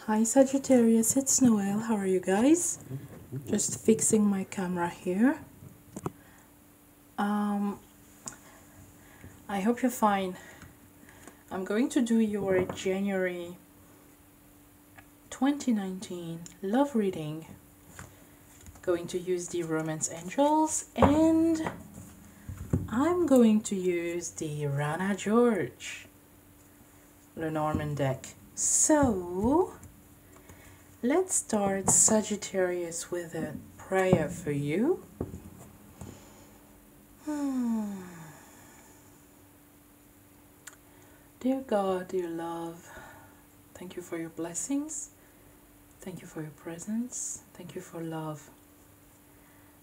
Hi Sagittarius, it's Noel. How are you guys? Just fixing my camera here. I hope you're fine. I'm going to do your January 2019 love reading. Going to use the Romance Angels, and I'm going to use the Rana George Lenormand deck. So let's start, Sagittarius, with a prayer for you. Dear God, dear love, thank you for your blessings. Thank you for your presence. Thank you for love.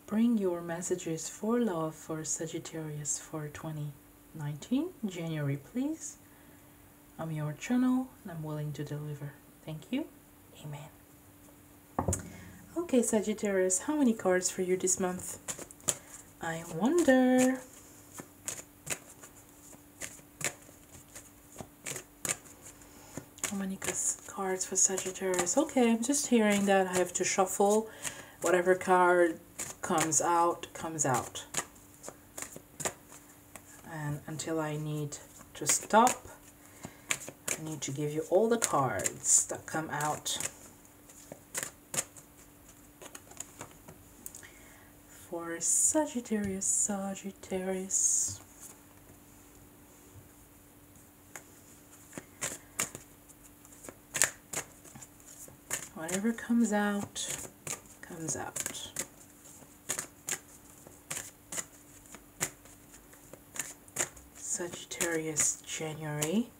Bring your messages for love for Sagittarius for 2019, January, please. I'm your channel and I'm willing to deliver. Thank you. Amen. Okay, Sagittarius, how many cards for you this month? I wonder. How many cards for Sagittarius? Okay, I'm just hearing that I have to shuffle. Whatever card comes out, comes out. And until I need to stop, I need to give you all the cards that come out. For Sagittarius, Sagittarius. Whatever comes out, comes out. Sagittarius, January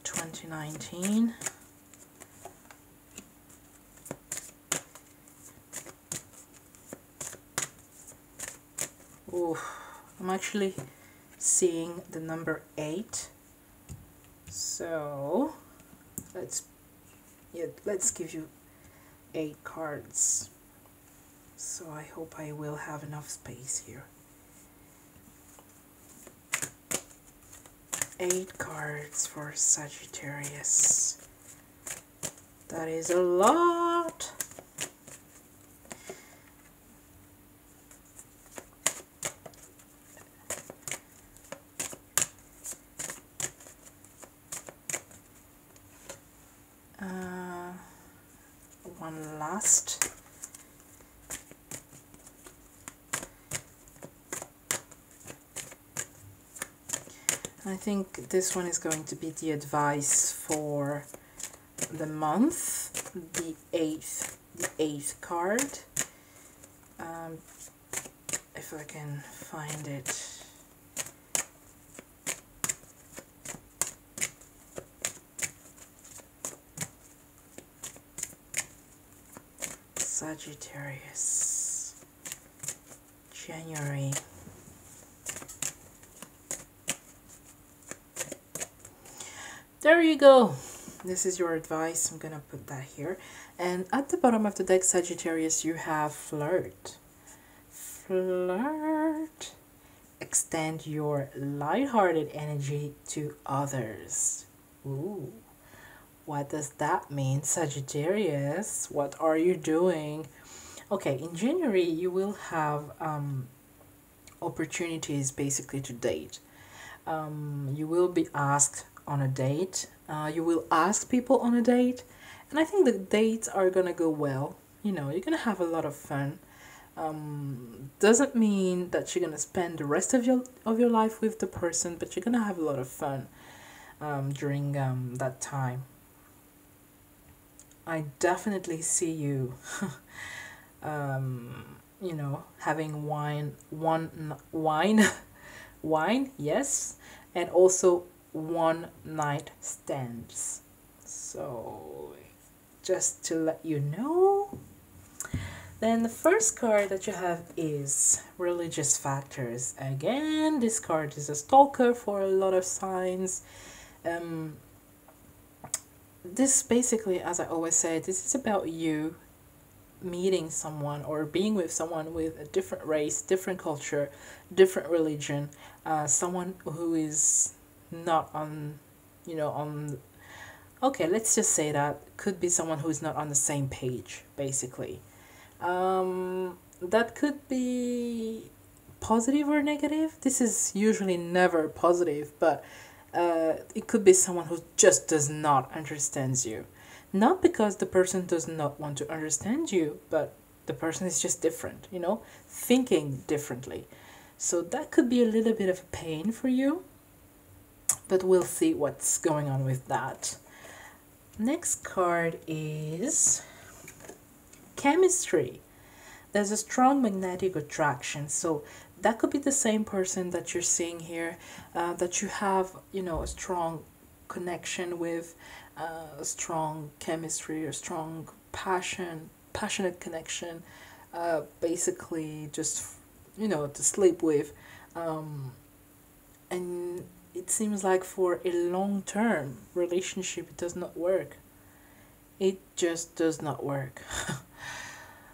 2019. Ooh, I'm actually seeing the number 8. So let's give you 8 cards. So I hope I will have enough space here. 8 cards for Sagittarius. That is a lot. One last. I think this one is going to be the advice for the month, the eighth card. If I can find it. Sagittarius, January. There you go. This is your advice. I'm gonna put that here. And at the bottom of the deck, Sagittarius, you have flirt. Flirt. Extend your lighthearted energy to others. Ooh. What does that mean, Sagittarius? What are you doing? Okay, in January, you will have opportunities basically to date. You will be asked on a date. You will ask people on a date. And I think the dates are going to go well. You know, you're going to have a lot of fun. Doesn't mean that you're going to spend the rest of your life with the person, but you're going to have a lot of fun during that time. I definitely see you, you know, having wine, yes, and also one night stands. So just to let you know. Then the first card that you have is religious factors. Again, this card is a stalker for a lot of signs. This basically, as I always say, this is about you meeting someone or being with someone with a different race, different culture, different religion, someone who is not on, you know, Okay, let's just say that could be someone who's not on the same page, basically. That could be positive or negative. This is usually never positive, but it could be someone who just does not understands you. Not because the person does not want to understand you, but the person is just different, thinking differently. So that could be a little bit of a pain for you, but we'll see what's going on with that. Next card is chemistry. There's a strong magnetic attraction. So that could be the same person that you're seeing here, that you have, a strong connection with, a strong chemistry, a strong passionate connection, basically just, to sleep with. And it seems like for a long-term relationship, it does not work. It just does not work.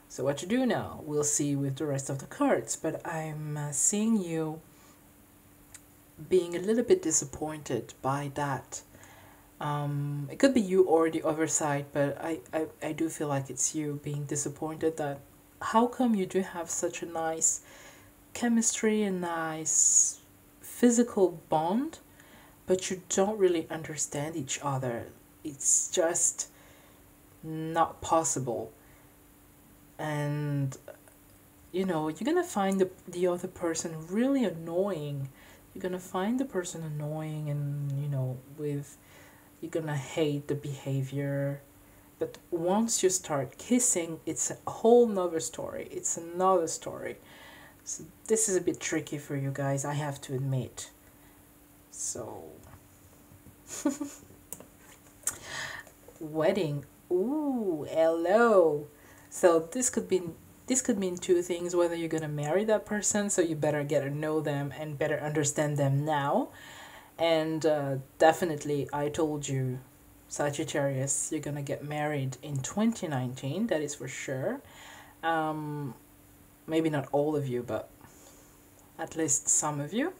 So what to do now? We'll see with the rest of the cards, but I'm seeing you being a little bit disappointed by that. It could be you or the other side, but I do feel like it's you being disappointed that how come you do have such a nice chemistry, a nice physical bond, but you don't really understand each other. It's just not possible. And you're gonna find the other person really annoying. You're gonna find the person annoying, and with you're gonna hate the behavior. But once you start kissing, it's a whole nother story. It's another story. So this is a bit tricky for you guys, I have to admit. So wedding. Ooh, hello. So this could mean two things: whether you're gonna marry that person, so you better get to know them and better understand them now. And definitely, I told you, Sagittarius, you're gonna get married in 2019. That is for sure. Um, Maybe not all of you, but at least some of you.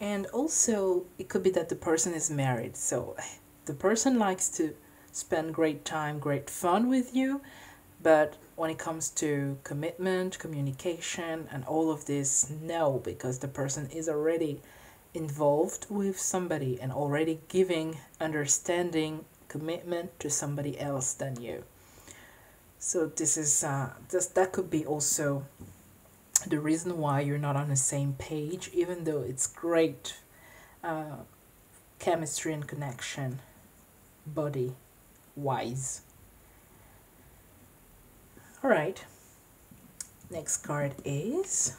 And also, it could be that the person is married, so the person likes to spend great time, great fun with you, but when it comes to commitment, communication, and all of this, no, because the person is already involved with somebody and already giving understanding, commitment to somebody else than you. So this is that could be also the reason why you're not on the same page, even though it's great chemistry and connection, body wise. All right. Next card is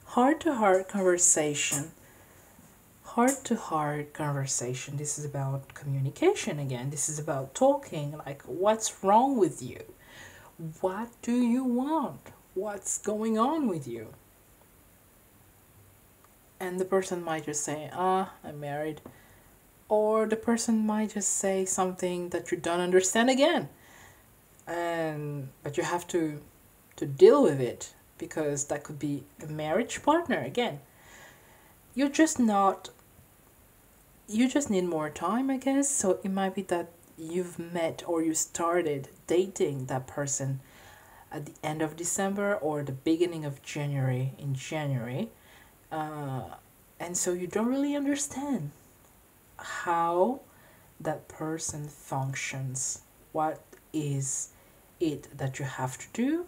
heart to heart conversation. Heart to heart conversation. This is about communication again. This is about talking, like what's wrong with you? What do you want? What's going on with you? And the person might just say, I'm married. Or the person might just say something that you don't understand again. But you have to deal with it, because that could be a marriage partner again. You're just not you just need more time, I guess. So it might be that you've met or you started dating that person at the end of December or the beginning of January, in January. And so you don't really understand how that person functions. What is it that you have to do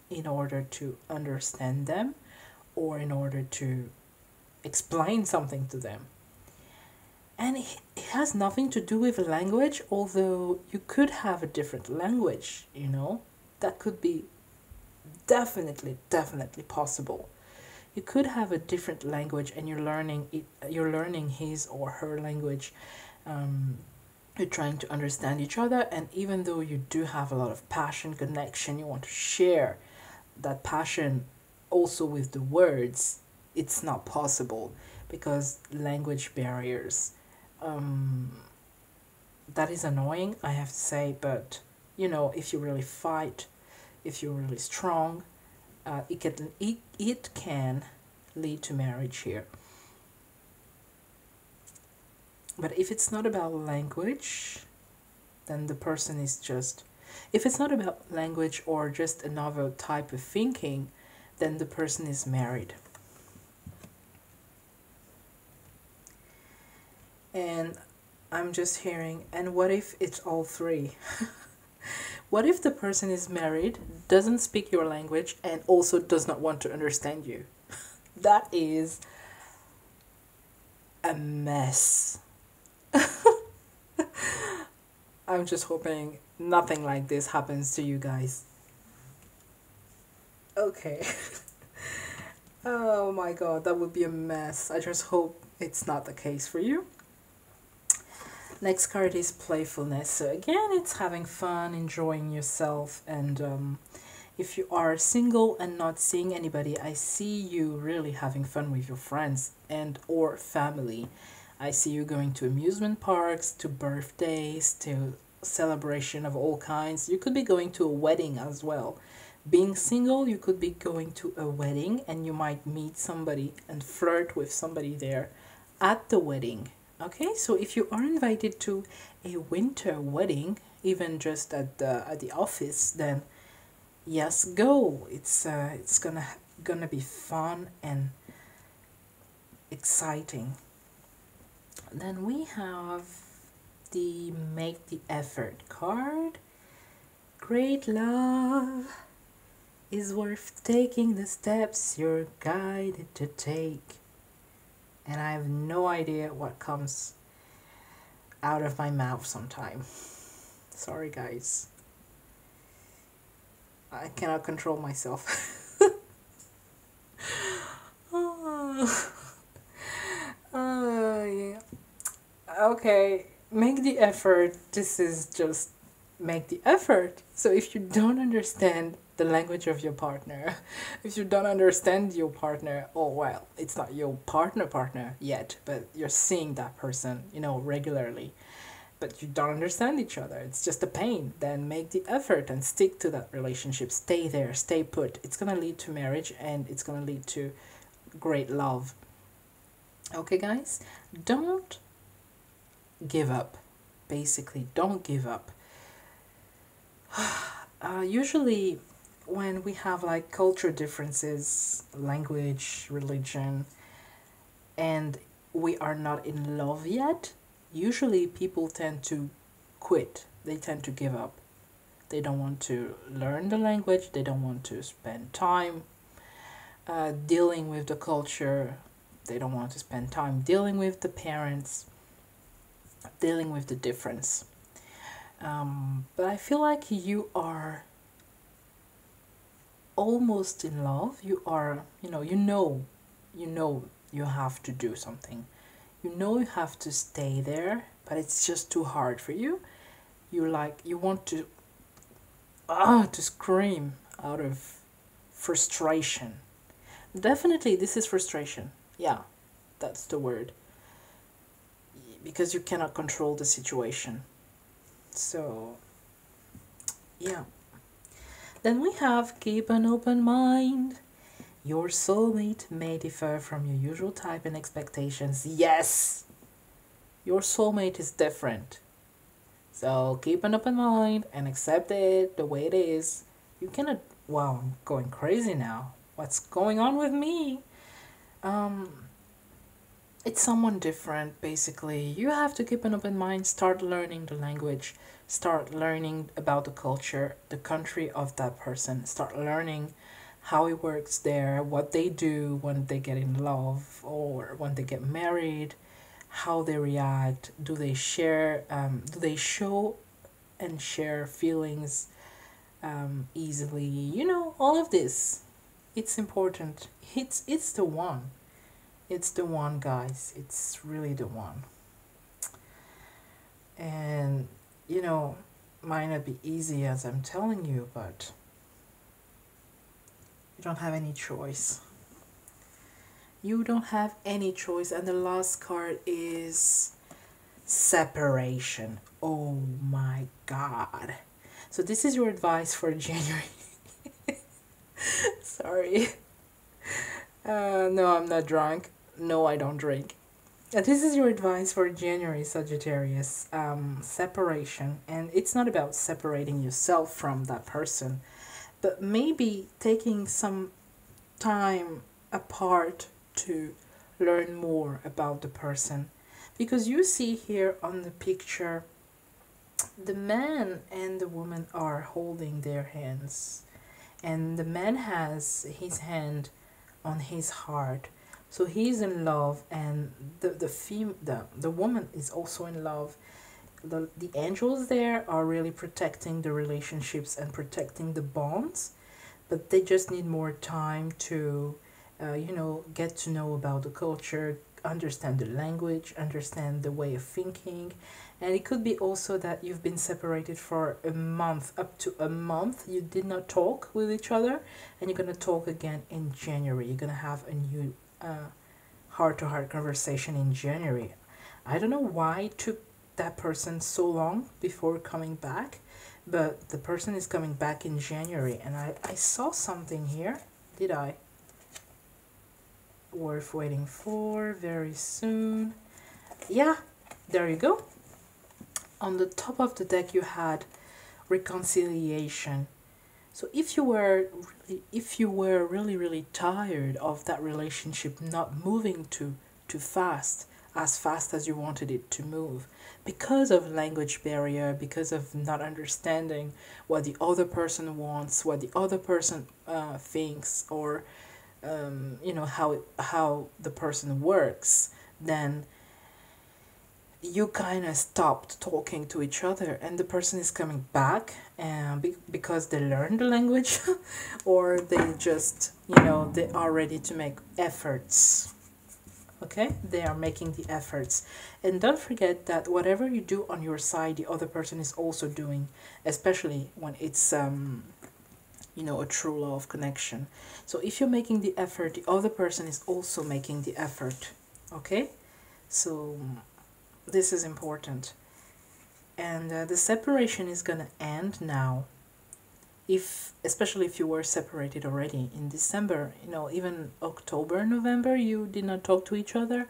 in order to understand them, or in order to explain something to them? And it has nothing to do with language, although you could have a different language, That could be definitely possible. You could have a different language and you're learning his or her language. You're trying to understand each other, and even though you do have a lot of passion, connection, you want to share that passion also with the words, it's not possible because language barriers. That is annoying, I have to say, but if you really fight, if you're really strong, it can lead to marriage here. But if it's not about language, then the person is just, if it's not about language or just another type of thinking, then the person is married. And I'm just hearing, and what if it's all three? What if the person is married, doesn't speak your language, and also does not want to understand you? That is a mess. I'm just hoping nothing like this happens to you guys. Okay. Oh my god, that would be a mess. I just hope it's not the case for you. Next card is playfulness. So again, it's having fun, enjoying yourself, and if you are single and not seeing anybody, I see you really having fun with your friends and or family. I see you going to amusement parks, to birthdays, to celebration of all kinds. You could be going to a wedding as well. Being single, you could be going to a wedding and you might meet somebody and flirt with somebody there at the wedding. Okay, so if you are invited to a winter wedding, even just at the office, then yes, go. It's gonna be fun and exciting. Then we have the make the effort card. Great love is worth taking the steps you're guided to take. And I have no idea what comes out of my mouth sometime. Sorry, guys. I cannot control myself. Yeah. Okay, make the effort. This is just make the effort. So if you don't understand the language of your partner, if you don't understand your partner, oh well, it's not your partner yet, but you're seeing that person, regularly, but you don't understand each other, it's just a pain, then make the effort and stick to that relationship. Stay there, stay put. It's gonna lead to marriage and it's gonna lead to great love. Okay, guys, don't give up. Basically, don't give up. Usually when we have like culture differences, language, religion, and we are not in love yet, usually people tend to quit. They tend to give up. They don't want to learn the language. They don't want to spend time dealing with the culture. They don't want to spend time dealing with the parents, dealing with the difference. But I feel like you are almost in love. You are, you have to do something. You have to stay there, but it's just too hard for you. You want to scream out of frustration. Definitely, this is frustration. Yeah, that's the word. Because you cannot control the situation. So, yeah. Then we have keep an open mind. Your soulmate may differ from your usual type and expectations. Yes! Your soulmate is different. So keep an open mind and accept it the way it is. You cannot... Wow, I'm going crazy now. What's going on with me? It's someone different, basically. You have to keep an open mind, start learning the language, start learning about the culture, the country of that person, start learning how it works there, what they do when they get in love or when they get married, how they react, do they show and share feelings easily, all of this. It's important. It's the one. It's the one, guys. It's really the one. And, might not be easy as I'm telling you, but you don't have any choice. You don't have any choice. And the last card is separation. Oh my god. So this is your advice for January. Sorry. No, I'm not drunk. No, I don't drink. This is your advice for January, Sagittarius. Separation. And it's not about separating yourself from that person, but maybe taking some time apart to learn more about the person. Because you see here on the picture, the man and the woman are holding their hands, and the man has his hand on his heart, so he's in love, and the woman is also in love. The angels there are really protecting the relationships and protecting the bonds, but they just need more time to get to know about the culture, understand the language, understand the way of thinking. And it could be also that you've been separated for a month, up to a month. You did not talk with each other, and you're going to talk again in January. You're going to have a new heart to heart conversation in January. I don't know why it took that person so long before coming back, but the person is coming back in January. And I saw something here. Did I? Worth waiting for, very soon. Yeah, there you go. On the top of the deck you had reconciliation. So if you were really tired of that relationship not moving too fast, as fast as you wanted it to move, because of language barrier, because of not understanding what the other person wants, what the other person thinks, or how the person works, then you kind of stopped talking to each other, and the person is coming back and because they learned the language or they just they are ready to make efforts. Okay, they are making the efforts. And don't forget that whatever you do on your side, the other person is also doing, especially when it's a true love connection. So if you're making the effort, the other person is also making the effort. Okay, so this is important. And the separation is gonna end now, especially if you were separated already in December, even October, November, you did not talk to each other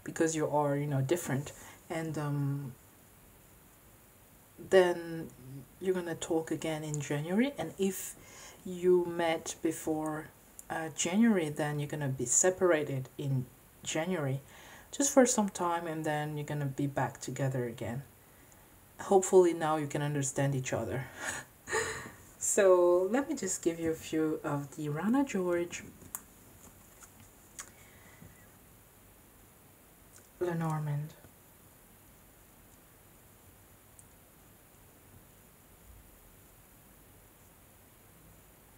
because you are different. And then you're gonna talk again in January. And if you met before January, then you're gonna be separated in January just for some time, and then you're gonna be back together again. Hopefully now you can understand each other. So let me just give you a few of the Rana George, Lenormand.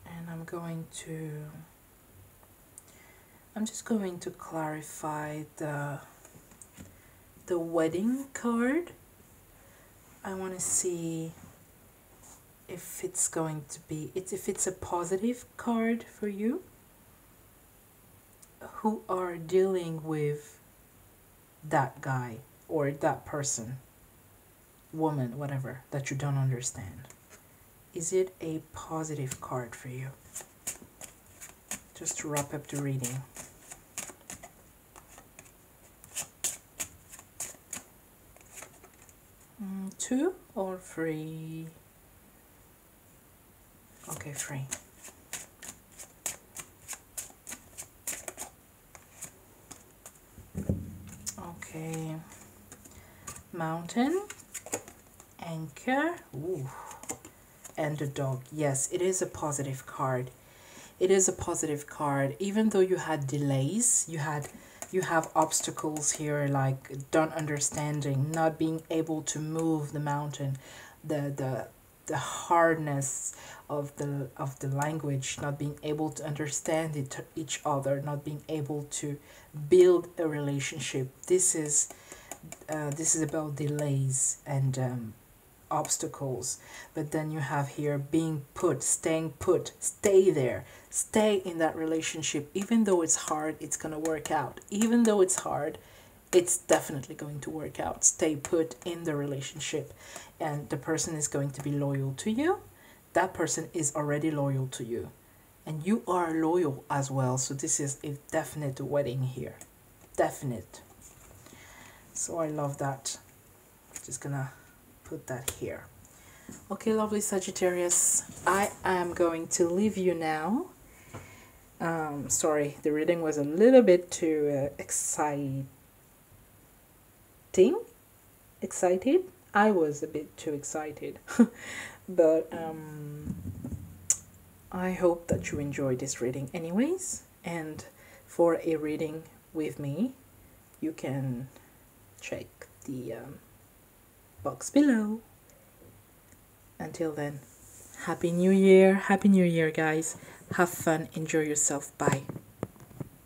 And I'm just going to clarify the wedding card. I want to see if it's going to be, if it's a positive card for you who are dealing with that guy or that person, woman, whatever, that you don't understand. Is it a positive card for you? Just to wrap up the reading. Two or three? Okay, three. Okay. Mountain, anchor, ooh, and the dog. Yes, it is a positive card. It is a positive card. Even though you had delays, you have obstacles here, like don't understanding, not being able to move the mountain, the hardness of the language, not being able to understand each other, not being able to build a relationship. This is about delays and obstacles. But then you have here being put, staying put, stay there, stay in that relationship. Even though it's hard, it's gonna work out. Even though it's hard, it's definitely going to work out. Stay put in the relationship, and the person is going to be loyal to you. That person is already loyal to you, and you are loyal as well. So this is a definite wedding here. Definite. So I love that. Just gonna put that here. Okay, lovely Sagittarius, I am going to leave you now. Sorry, the reading was a little bit too excited. I was a bit too excited. But I hope that you enjoyed this reading anyways. And for a reading with me, you can check the box below. Until then, Happy New Year, guys. Have fun, enjoy yourself. Bye.